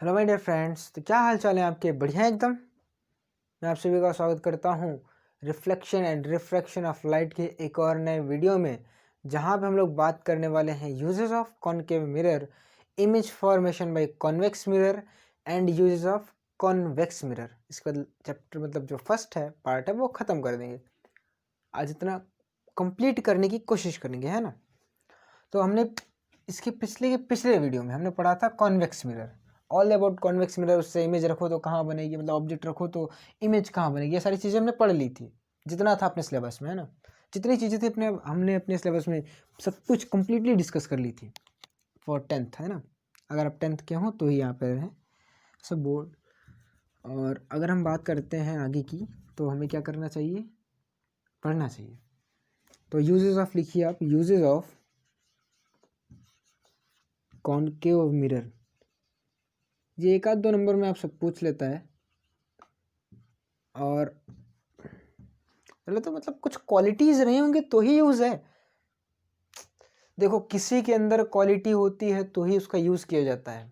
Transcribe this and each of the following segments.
Hello my dear friends, तो क्या हाल चाल है आपके? बढ़िया एकदम। मैं आप सभी का स्वागत करता हूँ reflection and refraction of light के एक और नए वीडियो में, जहाँ पे हम लोग बात करने वाले हैं uses of concave mirror, image formation by convex mirror and uses of convex mirror. इसका चैप्टर मतलब जो फर्स्ट है पार्ट है वो ख़त्म कर देंगे। आज इतना कंप्लीट करने की कोशिश करेंगे, है ना। तो हमने इसके पिछले वीडियो में हमने पढ़ा था convex mirror, all about convex mirror. उससे इमेज रखो तो कहाँ बनेगी, मतलब ऑब्जेक्ट रखो तो इमेज कहाँ बनेगी, ये सारी चीज़ें हमने पढ़ ली थी जितना था अपने सिलेबस में, है ना। जितनी चीज़ें थी हमने अपने सिलेबस में सब कुछ कंप्लीटली डिस्कस कर ली थी फॉर 10th, है ना। अगर आप 10th के हों तो ही यहाँ पर हैं सब बोर्ड। और अगर हम बात करते हैं आगे की, तो हमें क्या करना चाहिए, पढ़ना चाहिए। तो यूजेस ऑफ लिखिए आप, यूजेस ऑफ कॉनकेव मिरर। ये एक आध दो नंबर में आपसे पूछ लेता है। और पहले तो मतलब कुछ क्वालिटीज़ रही होंगी तो ही यूज़ है। देखो, किसी के अंदर क्वालिटी होती है तो ही उसका यूज़ किया जाता है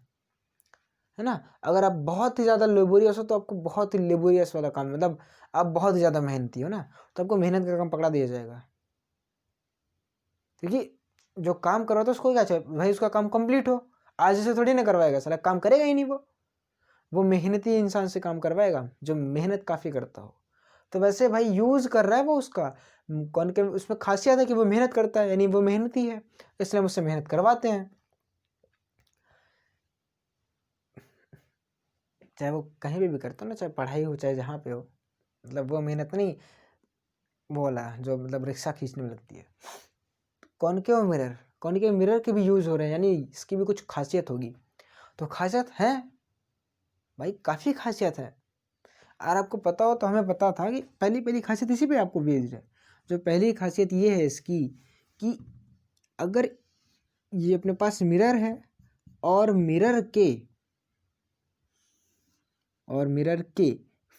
ना। अगर आप बहुत ही ज़्यादा लेबोरियस हो तो आपको बहुत ही लेबोरियस वाला काम, मतलब आप बहुत ही ज़्यादा मेहनती हो ना, तो आपको मेहनत का काम पकड़ा दिया जाएगा। क्योंकि जो काम कर रहा था उसको क्या चाहिए भाई, उसका काम कंप्लीट हो। आज से थोड़ी ना करवाएगा, साला काम करेगा ही नहीं। वो मेहनती इंसान से काम करवाएगा जो मेहनत काफ़ी करता हो। तो वैसे भाई यूज़ कर रहा है वो उसका, कौन के उसमें खासियत है कि वो मेहनत करता है, यानी वो मेहनती है, इसलिए हम उससे मेहनत करवाते हैं। चाहे वो कहीं भी करता हो ना, चाहे पढ़ाई हो चाहे जहाँ पे हो, मतलब वो मेहनत नहीं, वो वाला जो मतलब रिक्शा खींचने में लगती है। कॉनकेव मिरर के भी यूज़ हो रहे हैं, यानी इसकी भी कुछ खासियत होगी। तो खासियत है भाई, काफ़ी खासियत है। और आपको पता हो तो हमें पता था कि पहली खासियत इसी पे आपको बेस्ड है। जो पहली खासियत ये है इसकी कि अगर ये अपने पास मिरर है और मिरर के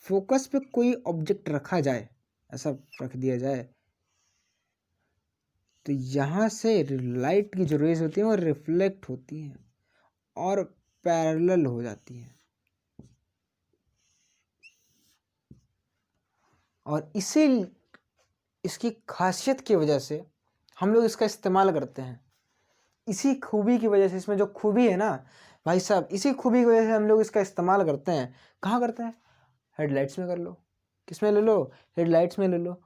फोकस पे कोई ऑब्जेक्ट रखा जाए, ऐसा रख दिया जाए, तो यहाँ से लाइट की जो रेज होती है वो रिफ्लेक्ट होती हैं और पैरेलल हो जाती हैं। और इसकी खासियत की वजह से हम लोग इसका इस्तेमाल करते हैं। इसी खूबी की वजह से, इसमें जो खूबी है ना भाई साहब, इसी खूबी की वजह से हम लोग इसका इस्तेमाल करते हैं। कहाँ करते हैं? हेडलाइट्स में कर लो, किस में ले लो, हेडलाइट्स में ले लो,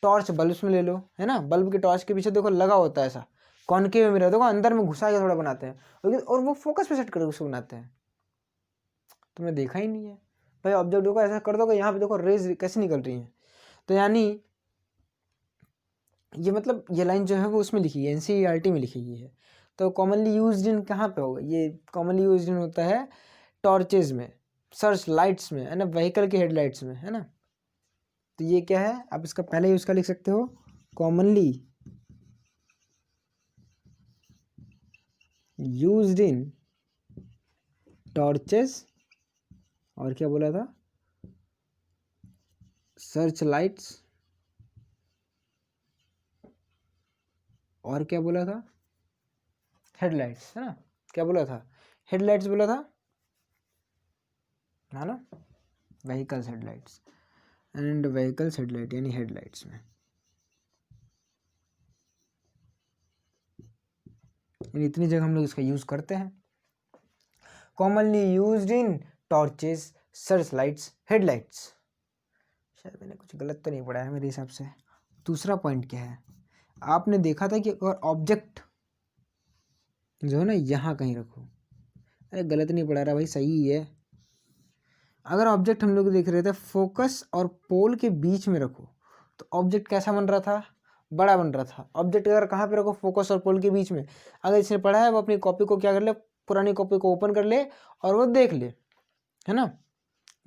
टॉर्च बल्ब में ले लो, है ना। बल्ब के टॉर्च के पीछे देखो लगा होता है ऐसा कॉनकेव मिरर, देखो अंदर में घुसा के थोड़ा बनाते हैं, और वो फोकस पे सेट करके उसको बनाते हैं। तुमने देखा ही नहीं है भाई, ऑब्जेक्ट को ऐसा कर दोगे, यहाँ पे देखो रेज कैसे निकल रही हैं। तो यानी ये मतलब ये लाइन जो है वो उसमें लिखी है, एनसीईआरटी में लिखी गई है। तो कॉमनली यूज्ड इन कहाँ पे होगा ये? कॉमनली यूज्ड इन होता है टॉर्चेज में, सर्च लाइट्स में, है ना, व्हीकल के हेडलाइट्स में, है ना। तो ये क्या है, आप इसका पहले यूज का लिख सकते हो, कॉमनली यूज्ड इन टॉर्चेज, और क्या बोला था, सर्च लाइट्स, और क्या बोला था, हेडलाइट्स, है ना। क्या बोला था? हेडलाइट्स बोला था, है ना, vehicles headlights and vehicles headlight यानी हेडलाइट्स में, यानी इतनी जगह हम लोग इसका यूज़ करते हैं। Commonly used in torches, search lights, headlights. शायद मैंने कुछ गलत तो नहीं पढ़ा है मेरे हिसाब से। दूसरा पॉइंट क्या है, आपने देखा था कि अगर ऑब्जेक्ट जो है ना यहाँ कहीं रखो, अरे गलत नहीं पढ़ा रहा भाई, सही ही है। अगर ऑब्जेक्ट हम लोग देख रहे थे फोकस और पोल के बीच में रखो, तो ऑब्जेक्ट कैसा बन रहा था? बड़ा बन रहा था। ऑब्जेक्ट अगर कहाँ पे रखो? फोकस और पोल के बीच में। अगर इसने पढ़ा है वो अपनी कॉपी को क्या कर ले, पुरानी कॉपी को ओपन कर ले और वो देख ले, है ना।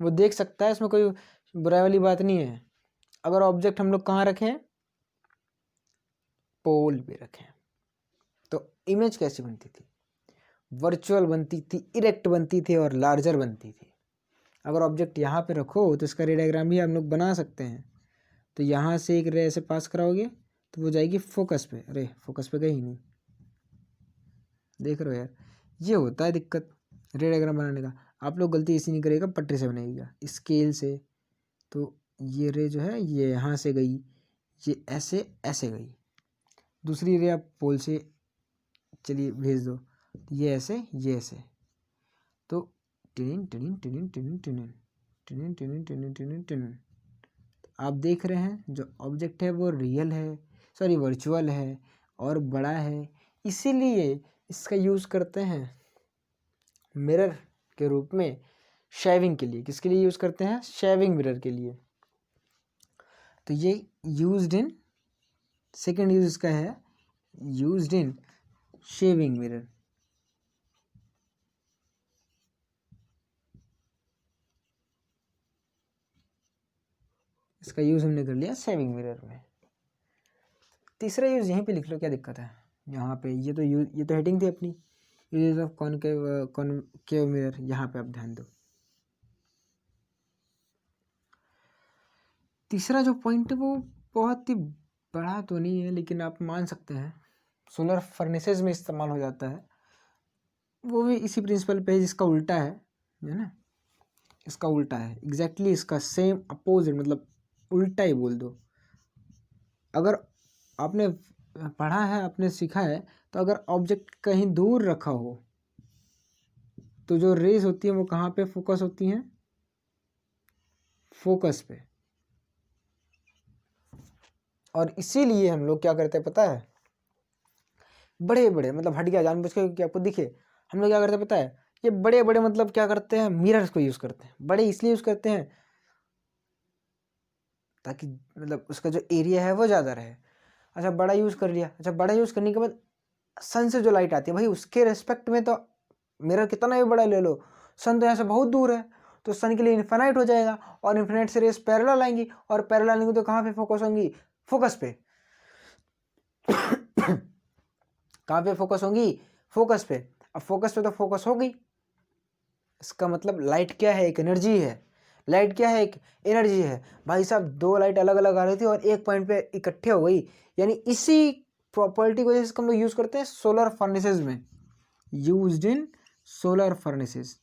वो देख सकता है, इसमें कोई बुराई वाली बात नहीं है। अगर ऑब्जेक्ट हम लोग कहाँ रखें? पोल पे रखें, तो इमेज कैसी बनती थी? वर्चुअल बनती थी, इरेक्ट बनती थी और लार्जर बनती थी। अगर ऑब्जेक्ट यहाँ पे रखो तो इसका रे डायग्राम भी हम लोग बना सकते हैं। तो यहाँ से एक रे ऐसे पास कराओगे तो वो जाएगी फोकस पे, अरे फोकस पे गई नहीं, देख रहे हो यार, ये होता है दिक्कत रे डायग्राम बनाने का। आप लोग गलती इसी नहीं करेगा, पटरी से बनाइएगा स्केल से। तो ये रे जो है ये यहाँ से गई, ये ऐसे ऐसे गई। दूसरी रे आप पोल से चलिए भेज दो, ये ऐसे ये ऐसे। तो tin tin tin tin tin tin tin tin tin tin. आप देख रहे हैं जो ऑब्जेक्ट है वो रियल है, सॉरी वर्चुअल है और बड़ा है, इसीलिए इसका यूज़ करते हैं मिरर के रूप में शेविंग के लिए। किसके लिए यूज़ करते हैं? शेविंग मिरर के लिए। तो ये यूज्ड इन, सेकेंड यूज इसका है यूज्ड इन शेविंग मिरर। इसका यूज हमने कर लिया शेविंग मिरर में। तीसरा यूज यहीं पे लिख लो, क्या दिक्कत है? यहाँ पे ये तो हेडिंग थी अपनी, यूज ऑफ कॉनकेव मिरर, यहाँ पे आप ध्यान दो। तीसरा जो पॉइंट है वो बहुत ही बड़ा तो नहीं है, लेकिन आप मान सकते हैं सोलर फर्नेसेस में इस्तेमाल हो जाता है। वो भी इसी प्रिंसिपल पे है जिसका उल्टा है ना, इसका उल्टा है एग्जैक्टली इसका सेम अपोजिट, मतलब उल्टा ही बोल दो। अगर आपने पढ़ा है, आपने सीखा है, तो अगर ऑब्जेक्ट कहीं दूर रखा हो तो जो रेज होती है वो कहाँ पे फोकस होती हैं? फोकस पे। और इसीलिए हम लोग क्या करते हैं पता है? बड़े बड़े मतलब हट गया जानबूझ के कि आपको दिखे, हम लोग क्या करते हैं पता है? ये बड़े बड़े मतलब क्या करते हैं? मिरर्स को यूज़ करते हैं। बड़े इसलिए यूज़ करते हैं ताकि मतलब उसका जो एरिया है वो ज़्यादा रहे। अच्छा बड़ा यूज़ कर लिया, अच्छा बड़ा यूज़ करने के बाद सन से जो लाइट आती है भाई उसके रेस्पेक्ट में तो मिरर कितना भी बड़ा ले लो, सन तो यहाँ से बहुत दूर है, तो सन के लिए इन्फिनाइट हो जाएगा और इन्फिनाइट से रेस पैरेलल आएंगी और पैरेलल आएंगी तो कहाँ पे फोकस होंगी? फोकस पे। कहाँ पे फोकस होंगी? फोकस पे। अब फोकस पे तो फोकस होगी, इसका मतलब लाइट क्या है? एक एनर्जी है। लाइट क्या है? एक एनर्जी है। भाई साहब दो लाइट अलग अलग आ रही थी और एक पॉइंट पे इकट्ठे हो गई, यानी इसी प्रॉपर्टी को जैसे हम लोग यूज करते हैं सोलर फर्नेसेस में। Used in solar furnaces,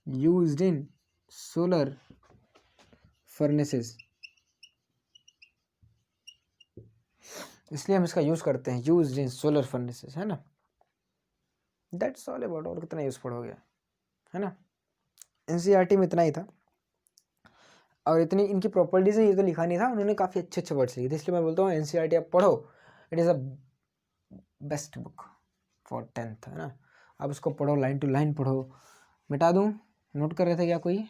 used in solar furnaces, इसलिए हम इसका यूज करते हैं यूज्ड इन सोलर फर्नेसेस, है ना। That's all about. और कितना यूजफुल हो गया, है ना। एनसीईआरटी में इतना ही था और इतनी इनकी प्रॉपर्टीज है, ये तो लिखा नहीं था, उन्होंने काफ़ी अच्छे अच्छे वर्ड्स लिखे थे, इसलिए मैं बोलता हूँ एनसीईआरटी आप पढ़ो, it is a best book for 10th, है ना। आप उसको पढ़ो, लाइन टू लाइन पढ़ो। मिटा दूँ? नोट कर रहे थे क्या कोई?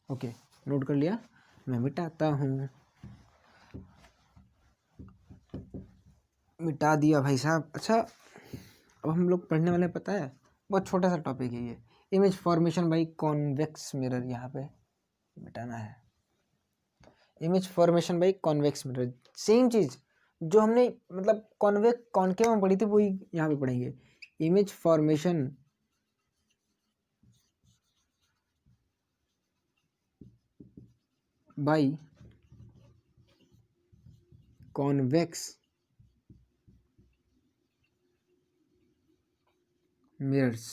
ओके, नोट कर लिया, मैं मिटाता हूँ। मिटा दिया भाई साहब। अच्छा अब हम लोग पढ़ने वाले, पता है बहुत छोटा सा टॉपिक है ये, image formation by convex mirror. यहाँ पे मिटाना है, image formation by convex mirror. Same चीज़ जो हमने मतलब कॉनकेव में पढ़ी थी वही यहाँ पे पढ़ेंगे। Image formation by convex mirrors.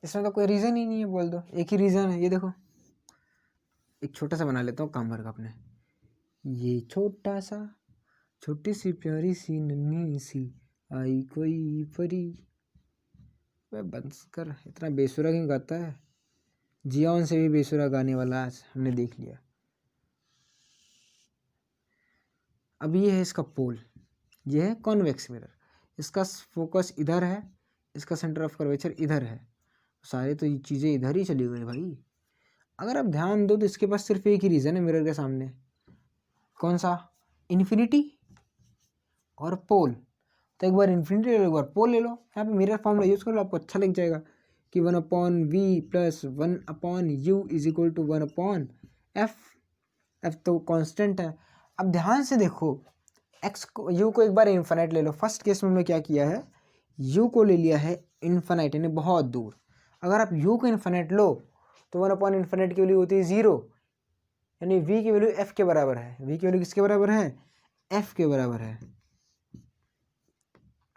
इसमें तो कोई रीज़न ही नहीं है, बोल दो एक ही रीज़न है। ये देखो एक छोटा सा बना लेता हूँ काम वर्क अपने। ये छोटा सा, छोटी सी प्यारी सी नन्ही सी आई कोई परी। वह बंद कर, इतना बेसुरा क्यों गाता है? जियान से भी बेसुरा गाने वाला आज हमने देख लिया। अब ये है इसका पोल, ये है कॉन्वेक्स मिरर, इसका फोकस इधर है, इसका सेंटर ऑफ कर्वेचर इधर है, सारे तो ये चीज़ें इधर ही चली गई भाई। अगर आप ध्यान दो तो इसके पास सिर्फ एक ही रीज़न है मिरर के सामने, कौन सा? इन्फिनिटी और पोल। तो एक बार इन्फिनिटी ले लो, एक बार पोल ले लो, यहाँ पे मिरर फॉर्मूला यूज़ कर लो, आपको अच्छा लग जाएगा कि 1/v plus 1/u is equal to 1/f। F तो कांस्टेंट है। अब ध्यान से देखो, एक्स को यू को एक बार इन्फिनाइट ले लो। फर्स्ट केस में हमने क्या किया है, यू को ले लिया है इन्फिनाइट यानी बहुत दूर। अगर आप यू को इन्फिनाइट लो तो 1/इन्फिनाइट की वैल्यू होती है 0, यानी v की वैल्यू f के बराबर है। v की वैल्यू किसके बराबर है? f के बराबर है।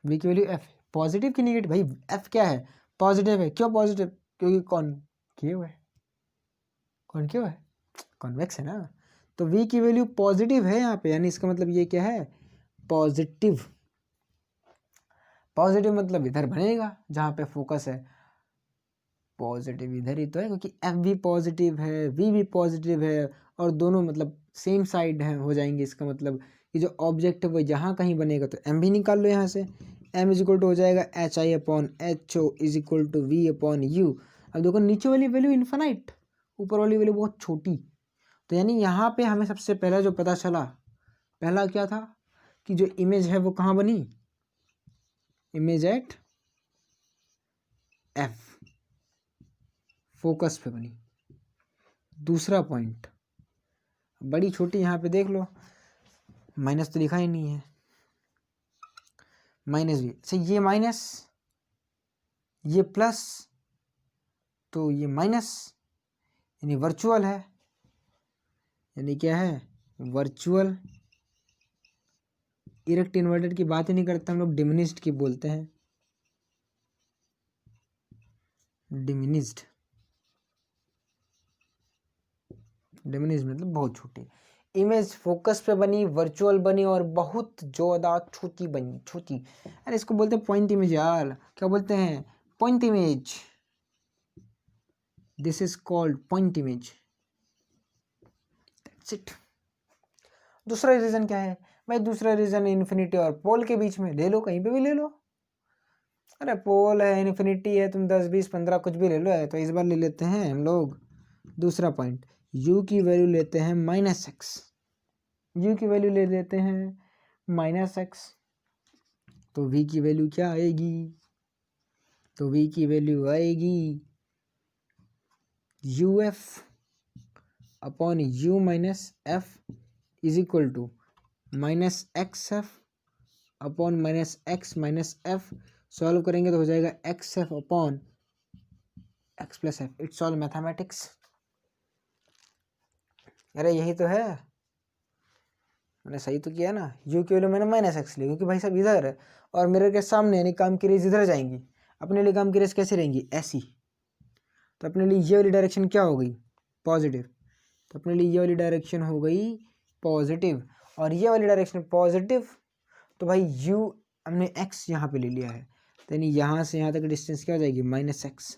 v की वैल्यू f। पॉजिटिव की नेगेटिव, भाई एफ क्या है, पॉजिटिव है। क्यों पॉजिटिव, क्योंकि कॉनकेव है, कॉनकेव है, कॉन्वेक्स है ना। तो v की वैल्यू पॉजिटिव है यहाँ पे, यानी इसका मतलब ये क्या है, पॉजिटिव। पॉजिटिव मतलब इधर बनेगा जहाँ पे फोकस है, पॉजिटिव इधर ही तो है, क्योंकि एफ भी पॉजिटिव है, वी भी पॉजिटिव है, और दोनों मतलब सेम साइड है हो जाएंगे। इसका मतलब कि जो ऑब्जेक्ट है वो जहाँ कहीं बनेगा तो एम भी निकाल लो यहाँ से, एम इज इक्वल टू हो जाएगा h i upon h o is equal to v upon u. अब देखो नीचे वाली वैल्यू इन्फिनाइट, ऊपर वाली वैल्यू बहुत छोटी, तो यानी यहाँ पे हमें सबसे पहला जो पता चला, पहला क्या था कि जो इमेज है वो कहाँ बनी, इमेज एट एफ, फोकस पे बनी। दूसरा पॉइंट बड़ी छोटी, यहाँ पे देख लो माइनस तो लिखा ही नहीं है, माइनस भी अच्छा, ये माइनस ये प्लस, तो ये माइनस यानी वर्चुअल है, यानी क्या है, वर्चुअल। इरेक्ट इन्वर्टेड की बात ही नहीं करते हम लोग, डिमिनिस्ड की बोलते हैं, डिमिनिस्ड, डिमिनिस्ड मतलब बहुत छोटी। इमेज फोकस पे बनी, वर्चुअल बनी, और बहुत ज़्यादा छोटी बनी, छोटी। अरे इसको बोलते हैं पॉइंट इमेज यार, क्या बोलते हैं, point image, this is called point image, that's it. दूसरा रीजन क्या है भाई, दूसरा रीजन इन्फिनिटी और पोल के बीच में, ले लो कहीं पे भी ले लो। अरे पोल है, इन्फिनिटी है, तुम 10 20 15 कुछ भी ले लो है, तो इस बार ले लेते हैं हम लोग दूसरा पॉइंट, u की वैल्यू लेते हैं -x, u की वैल्यू ले लेते हैं -x, तो v की वैल्यू क्या आएगी, तो v की वैल्यू आएगी uf upon u minus f is equal to -xf upon -x minus f. Solve करेंगे तो हो जाएगा xf upon x plus f. It's all mathematics. अरे यही तो है, मैंने सही तो किया ना, u की वैल्यू मैंने -x ली, क्योंकि भाई साहब इधर है और मिरर के सामने, यानी काम की रेज इधर जाएंगी, अपने लिए काम की रेज कैसे रहेंगी, ऐसी। तो अपने लिए ये वाली डायरेक्शन क्या हो गई, पॉजिटिव, तो अपने लिए ये वाली डायरेक्शन हो गई पॉजिटिव, और ये वाली डायरेक्शन पॉजिटिव, तो भाई u हमने x यहाँ पे ले लिया है, तो यानी यहाँ से यहाँ तक डिस्टेंस क्या हो जाएगी, -x।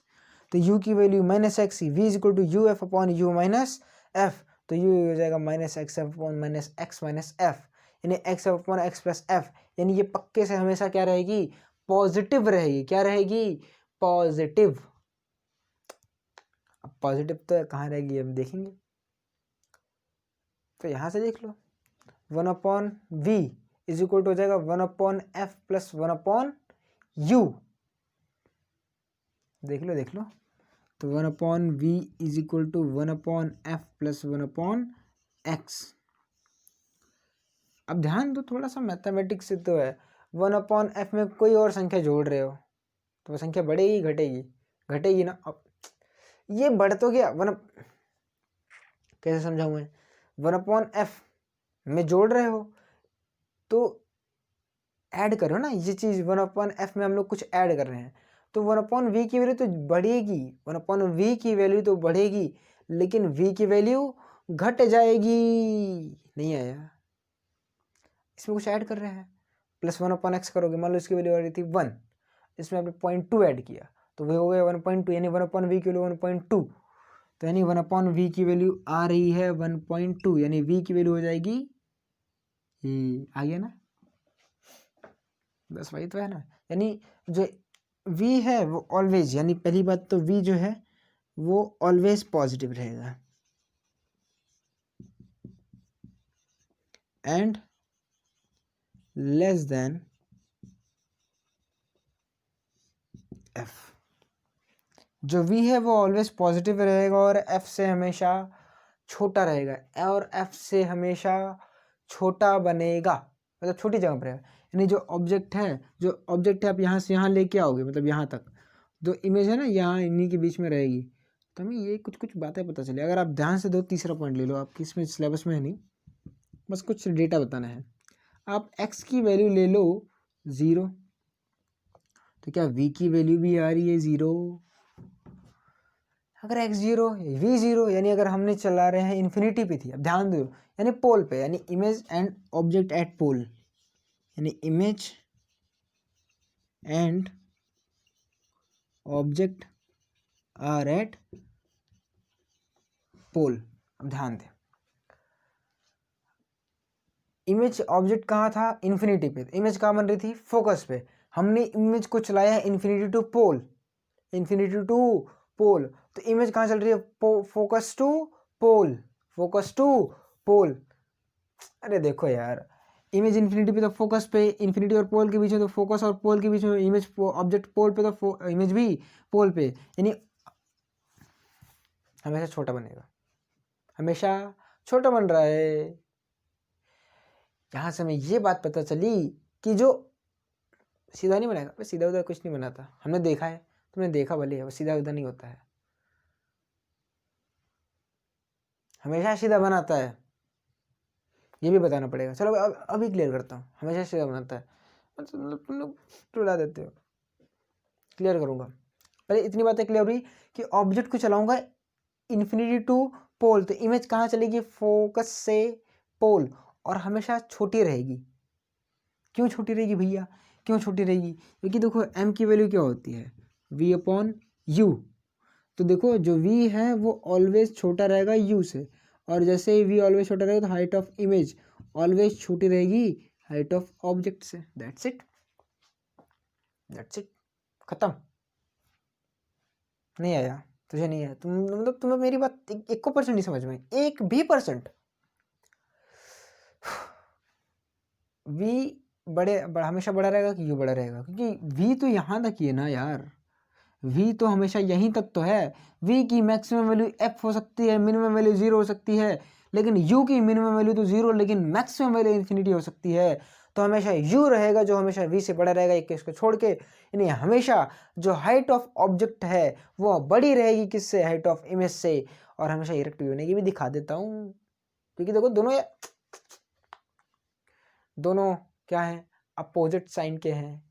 तो u की value -x, v is equal to u f upon u minus f, तो u हो जाएगा -x upon -x minus f, यानी x upon x plus f, यानी ये पक्के से हमेशा क्या रहेगी, पॉजिटिव रहेगी। क्या रहेगी, पॉजिटिव। अब पॉजिटिव तो कहाँ रहेगी हम देखेंगे, तो यहाँ से देख लो, 1 upon v is equal to हो जाएगा 1 upon f plus 1 upon u, देख लो देख लो, तो 1 upon v is equal to 1 upon f plus 1 upon x. अब ध्यान दो थोड़ा सा, मैथमेटिक्स से तो है, 1 अपॉन एफ में कोई और संख्या जोड़ रहे हो तो वो संख्या बढ़ेगी घटेगी, घटेगी ना। अब ये बढ़ तो गया, कैसे समझाऊं मैं, 1 अपॉन एफ में जोड़ रहे हो तो ऐड करो ना, ये चीज़ 1 अपॉन एफ में हम लोग कुछ ऐड कर रहे हैं, तो 1 अपॉन वी की वैल्यू तो बढ़ेगी, 1 अपॉन वी की वैल्यू तो बढ़ेगी, लेकिन वी की वैल्यू घट जाएगी। नहीं आया, इसमें कुछ ऐड कर रहे हैं, प्लस 1 अपॉन एक्स करोगे, मान लो इसकी वैल्यू आ रही थी 1, इसमें आपने 0.2 ऐड किया, तो वह हो गया 1.2, यानी 1 अपॉन वी की वैल्यू 1.2, तो यानी 1 अपॉन वी की वैल्यू आ रही है 1.2, यानी वी की वैल्यू हो जाएगी, ये आ गया ना, बस वही तो है ना। यानी जो v है वो ऑलवेज, यानी पहली बात तो v जो है वो ऑलवेज पॉजिटिव रहेगा, एंड लेस देन f। जो v है वो ऑलवेज पॉजिटिव रहेगा और f से हमेशा छोटा रहेगा, और f से हमेशा छोटा बनेगा, मतलब छोटी जगह पर रहेगा। यानी जो ऑब्जेक्ट है आप यहाँ से यहाँ लेके आओगे, मतलब यहाँ तक जो इमेज है ना, यहाँ इन्हीं के बीच में रहेगी, तो हमें ये कुछ कुछ बातें पता चली। अगर आप ध्यान से दो, तीसरा पॉइंट ले लो, आपकी इसमें सिलेबस में है नहीं, बस कुछ डेटा बताना है। आप x की वैल्यू ले लो 0, तो क्या v की वैल्यू भी आ रही है 0? अगर x 0 v 0 यानी अगर हमने चला रहे हैं इन्फिनिटी पे थी, अब ध्यान दो, यानी पोल पे, यानी image and object at pole, यानी image and object are at pole. अब ध्यान दें, इमेज ऑब्जेक्ट कहाँ था? इन्फिनिटी पे। इमेज कहाँ बन रही थी? फोकस पे। हमने इमेज को चलाया है infinity to pole, infinity to pole, तो इमेज कहाँ चल रही है? Focus to pole, focus to pole. अरे देखो यार, इमेज इन्फिनिटी पे तो फोकस पे, इन्फिनिटी और पोल के बीच में तो फोकस और पोल के बीच में इमेज, ऑब्जेक्ट पोल पे तो इमेज भी पोल पे, यानी हमेशा छोटा बनेगा, हमेशा छोटा बन रहा है। यहाँ से हमें ये बात पता चली कि जो सीधा नहीं बनेगा, सीधा उधर कुछ नहीं बनाता, हमने देखा है, तुमने देखा भले, वो सीधा उधर नहीं होता है, हमेशा सीधा बनाता है, ये भी बताना पड़ेगा। चलो अभी क्लियर करता हूँ, हमेशा सीधा बनाता है, मतलब तुम लोग टुला देते हो, क्लियर करूँगा। पहले इतनी बातें क्लियर हुई कि ऑब्जेक्ट को चलाऊंगा इन्फिनिटी टू पोल, तो इमेज कहाँ चलेगी? फोकस से पोल, और हमेशा छोटी रहेगी। क्यों छोटी रहेगी भैया, क्यों छोटी रहेगी? क्योंकि देखो m की वैल्यू क्या होती है? v upon u। तो देखो जो v है वो ऑलवेज छोटा रहेगा u से, और जैसे ही v ऑलवेज छोटा रहेगा तो हाइट ऑफ इमेज ऑलवेज छोटी रहेगी हाइट ऑफ ऑब्जेक्ट से। दैट्स इट, दैट्स इट, खत्म। नहीं आया तुझे? नहीं आया? तुम मतलब तुम्हें मेरी बात 1% नहीं समझ में, 1% v हमेशा बड़ा रहेगा कि u बड़ा रहेगा? क्योंकि v तो यहाँ तक ही है ना यार, v तो हमेशा यहीं तक तो है। v की मैक्सिमम वैल्यू f हो सकती है, मिनिमम वैल्यू 0 हो सकती है, लेकिन u की मिनिमम वैल्यू तो 0 लेकिन मैक्सिमम वैल्यू इन्फिनिटी हो सकती है। तो हमेशा u रहेगा जो हमेशा v से बड़ा रहेगा, एक केस को छोड़ के, यानी हमेशा जो हाइट ऑफ ऑब्जेक्ट है वो बड़ी रहेगी किससे? हाइट ऑफ इमेज से। और हमेशा इरेक्ट भी बनेगी, भी दिखा देता हूँ, क्योंकि देखो दोनों क्या है? अपोजिट साइन के हैं,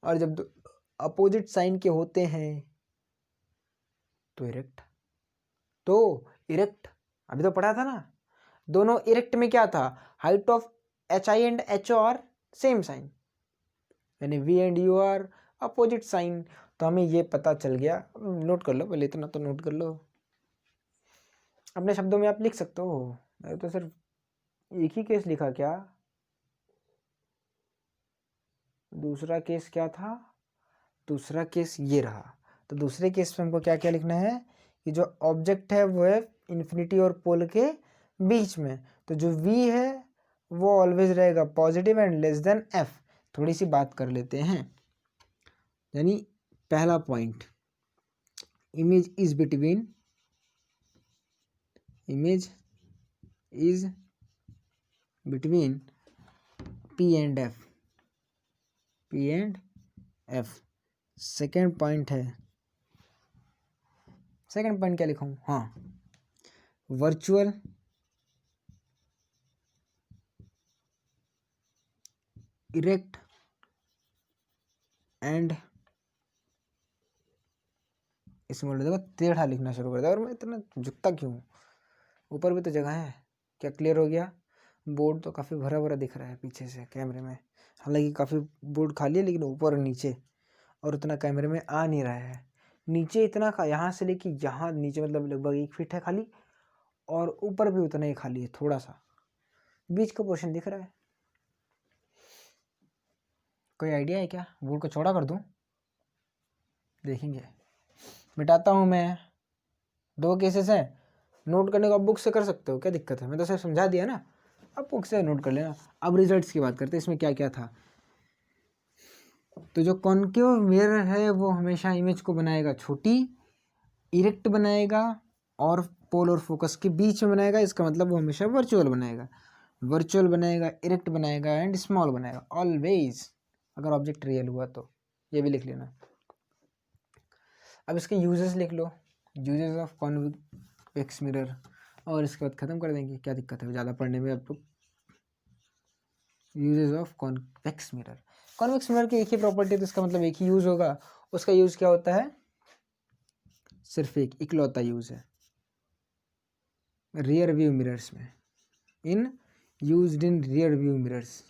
और जब अपोजिट साइन के होते हैं तो इरेक्ट अभी तो पढ़ा था ना, दोनों इरेक्ट में क्या था? Height of h i and h o are same sign, यानी v and u are opposite sign. तो हमें ये पता चल गया, नोट कर लो पहले, इतना तो नोट कर लो, अपने शब्दों में आप लिख सकते हो। मैं तो सिर्फ एक ही केस लिखा, क्या दूसरा केस क्या था? दूसरा केस ये रहा। तो दूसरे केस में हमको क्या क्या लिखना है कि जो ऑब्जेक्ट है वो है इन्फिनिटी और पोल के बीच में, तो जो v है वो ऑलवेज रहेगा positive and less than f। थोड़ी सी बात कर लेते हैं, यानी पहला point, image is between p and f। Second point है, सेकेंड पॉइंट क्या लिखूं? हाँ, वर्चुअल इरेक्ट एंड स्मॉल। देखो टेढ़ा लिखना शुरू कर दिया, और मैं इतना झुकता क्यों? ऊपर भी तो जगह है। क्या क्लियर हो गया? बोर्ड तो काफ़ी भरा भरा दिख रहा है पीछे से कैमरे में, हालांकि काफ़ी बोर्ड खाली है, लेकिन ऊपर और नीचे और उतना कैमरे में आ नहीं रहा है। नीचे इतना यहाँ से लेके यहाँ नीचे मतलब लगभग 1 फीट है खाली, और ऊपर भी उतना ही खाली है, थोड़ा सा बीच का पोर्शन दिख रहा है। कोई आइडिया है क्या? बोर्ड को चौड़ा कर दूं? देखेंगे, मिटाता हूँ मैं। 2 केसेस हैं, नोट करने को आप बुक से कर सकते हो, क्या दिक्कत है? मैं तो सिर्फ समझा दिया ना, अब बुक से नोट कर लेना। अब रिजल्ट्स की बात करते हैं, इसमें क्या क्या था। तो जो कॉन्केव मिरर है वो हमेशा इमेज को बनाएगा छोटी, इरेक्ट बनाएगा, और पोल और फोकस के बीच में बनाएगा। इसका मतलब वो हमेशा वर्चुअल बनाएगा, इरेक्ट बनाएगा एंड स्मॉल बनाएगा ऑलवेज, अगर ऑब्जेक्ट रियल हुआ तो। ये भी लिख लेना। अब इसके यूजेस लिख लो, यूजेस ऑफ कॉन्वेक्स मिरर, और इसके बाद ख़त्म कर देंगे, क्या दिक्कत है ज़्यादा पढ़ने में अब तो। Uses of convex mirror, convex mirror की एक ही प्रॉपर्टी है तो इसका मतलब एक ही यूज होगा। उसका यूज क्या होता है? सिर्फ एक इकलौता यूज है रियर व्यू मिरर्स में। Used in rear view mirrors,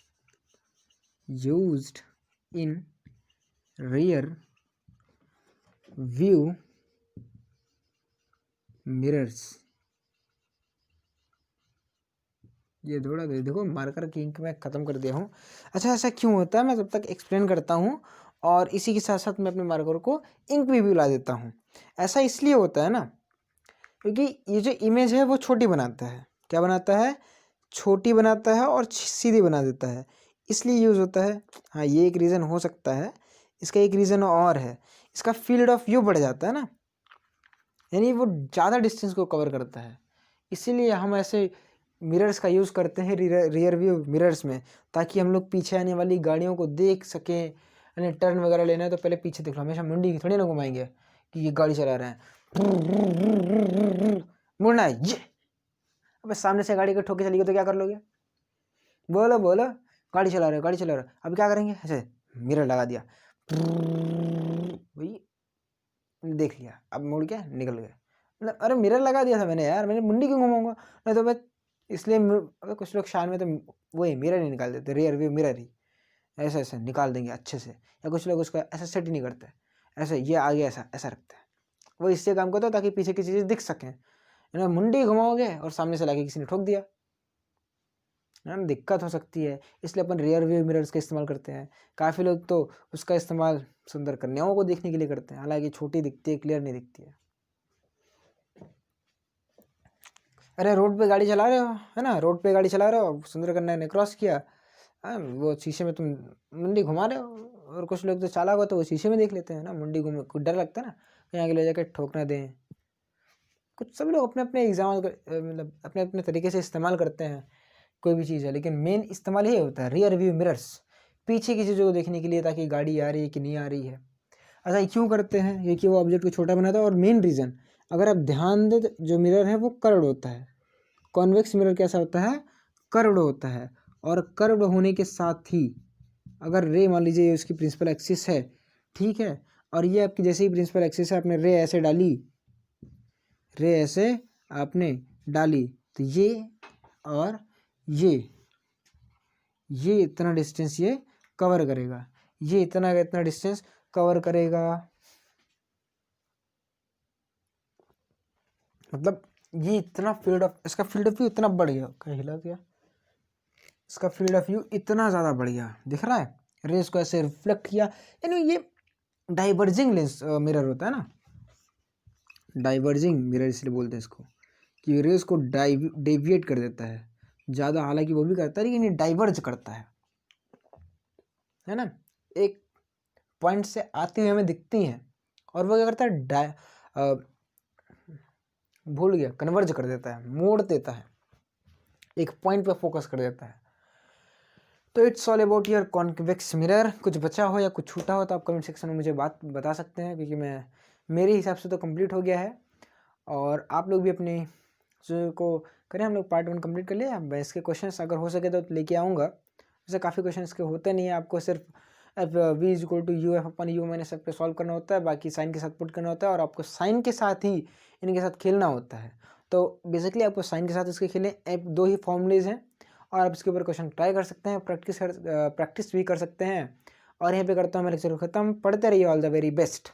used in rear view mirrors. ये थोड़ा देखो मार्कर की इंक मैं ख़त्म कर दिया हूँ। अच्छा, ऐसा क्यों होता है मैं तब तक एक्सप्लेन करता हूँ, और इसी के साथ साथ मैं अपने मार्कर को इंक में भी ला देता हूँ। ऐसा इसलिए होता है ना, क्योंकि ये जो इमेज है वो छोटी बनाता है। क्या बनाता है? छोटी बनाता है और सीधी बना देता है, इसलिए यूज़ होता है। हाँ, ये एक रीज़न हो सकता है। इसका एक रीज़न और है, इसका फील्ड ऑफ व्यू बढ़ जाता है ना, यानी वो ज़्यादा डिस्टेंस को कवर करता है। इसीलिए हम ऐसे मिरर्स का यूज़ करते हैं रियर व्यू मिरर्स में, ताकि हम लोग पीछे आने वाली गाड़ियों को देख सकें। यानी टर्न वगैरह लेना है तो पहले पीछे देख लो, हमेशा मुंडी की थोड़ी ना घुमाएंगे कि ये गाड़ी चला रहे हैं। मुड़ना है ये, अब सामने से गाड़ी को ठोके चली गई तो क्या कर लोगे? बोलो बोलो, गाड़ी चला रहे हो, गाड़ी चला रहे हो, अब क्या करेंगे? ऐसे मिरर लगा दिया, भाई देख लिया, अब मुड़ के निकल गए। मतलब अरे मिरर लगा दिया था मैंने यार, मैंने मुंडी क्यों घुमाऊंगा? नहीं तो मैं इसलिए अबे कुछ लोग शान में तो वही मिरर नहीं निकाल देते, रियर व्यू मिरर ही ऐसे ऐसे निकाल देंगे अच्छे से, या कुछ लोग उसका ऐसा सेट ही नहीं करते, ऐसे ये आगे ऐसा ऐसा रखते हैं। वो इससे काम करता है ताकि पीछे की चीज़ें दिख सकें। है ना, मुंडी घुमाओगे और सामने से लाके किसी ने ठोक दिया, है ना, दिक्कत हो सकती है। इसलिए अपन रियर व्यू मिरर्स का इस्तेमाल करते हैं। काफ़ी लोग तो उसका इस्तेमाल सुंदर कन्याओं को देखने के लिए करते हैं, हालांकि छोटी दिखती है, क्लियर नहीं दिखती है। अरे रोड पे गाड़ी चला रहे हो, है ना, रोड पे गाड़ी चला रहे हो, सुंदर कन्या ने क्रॉस किया, वो शीशे में तुम मुंडी घुमा रहे हो, और कुछ लोग तो चालाक होते हैं, वो शीशे में देख लेते हैं ना, मुंडी घूम, कुछ डर लगता है ना कहीं आगे ले जाकर ठोक ना दें। कुछ सब लोग अपने अपने एग्जाम मतलब अपने अपने तरीके से इस्तेमाल करते हैं कोई भी चीज़ है, लेकिन मेन इस्तेमाल ये होता है रियर व्यू मिरर्स, पीछे की चीज़ों को देखने के लिए, ताकि गाड़ी आ रही है कि नहीं आ रही है। ऐसा क्यों करते हैं? ये कि वो ऑब्जेक्ट को छोटा बनाता है, और मेन रीज़न अगर आप ध्यान दें तो जो मिरर है वो कर्व्ड होता है। कॉन्वेक्स मिरर कैसा होता है? कर्व्ड होता है। और कर्व्ड होने के साथ ही अगर रे मान लीजिए उसकी प्रिंसिपल एक्सिस है, ठीक है, और ये आपकी जैसे ही प्रिंसिपल एक्सिस है, आपने रे ऐसे डाली, रे ऐसे आपने डाली, तो ये और ये इतना डिस्टेंस ये कवर करेगा, ये इतना इतना डिस्टेंस कवर करेगा। मतलब ये इतना फील्ड ऑफ, इसका फील्ड ऑफ व्यू इतना बढ़ गया, कहीं हिला गया, इसका फील्ड ऑफ व्यू इतना ज़्यादा बढ़ गया, दिख रहा है, रेस को ऐसे रिफ्लेक्ट किया। यानी ये डाइवर्जिंग लेंस मिरर होता है ना, डाइवर्जिंग मिरर इसलिए बोलते हैं इसको, कि रेस को डेविएट कर देता है ज़्यादा, हालांकि वो भी करता है लेकिन ये डाइवर्ज करता है ना, एक पॉइंट से आती हुई हमें दिखती हैं, और वो क्या करता है, भूल गया, कन्वर्ज कर देता है, मोड़ देता है, एक पॉइंट पे फोकस कर देता है। तो it's all about your convex mirror. कुछ बचा हो या कुछ छूटा हो तो आप कमेंट सेक्शन में मुझे बात बता सकते हैं, क्योंकि मैं मेरे हिसाब से तो कंप्लीट हो गया है, और आप लोग भी अपनी जो को करें। हम लोग पार्ट 1 कंप्लीट कर लिया। मैं इसके क्वेश्चंस अगर हो सके तो लेके आऊँगा, वैसे काफ़ी क्वेश्चन के होते नहीं है, आपको सिर्फ v equal to u f upon u मैंने सब पे सॉल्व करना होता है, बाकी साइन के साथ पुट करना होता है, और आपको साइन के साथ ही इनके साथ खेलना होता है। तो बेसिकली आपको साइन के साथ इसके खेलने दो ही फॉर्मूलेज हैं, और आप इसके ऊपर क्वेश्चन ट्राई कर सकते हैं, प्रैक्टिस भी कर सकते हैं। और यहाँ पे करता हूँ मैं लेक्चर को खत्म। पढ़ते रहिए। All the very best.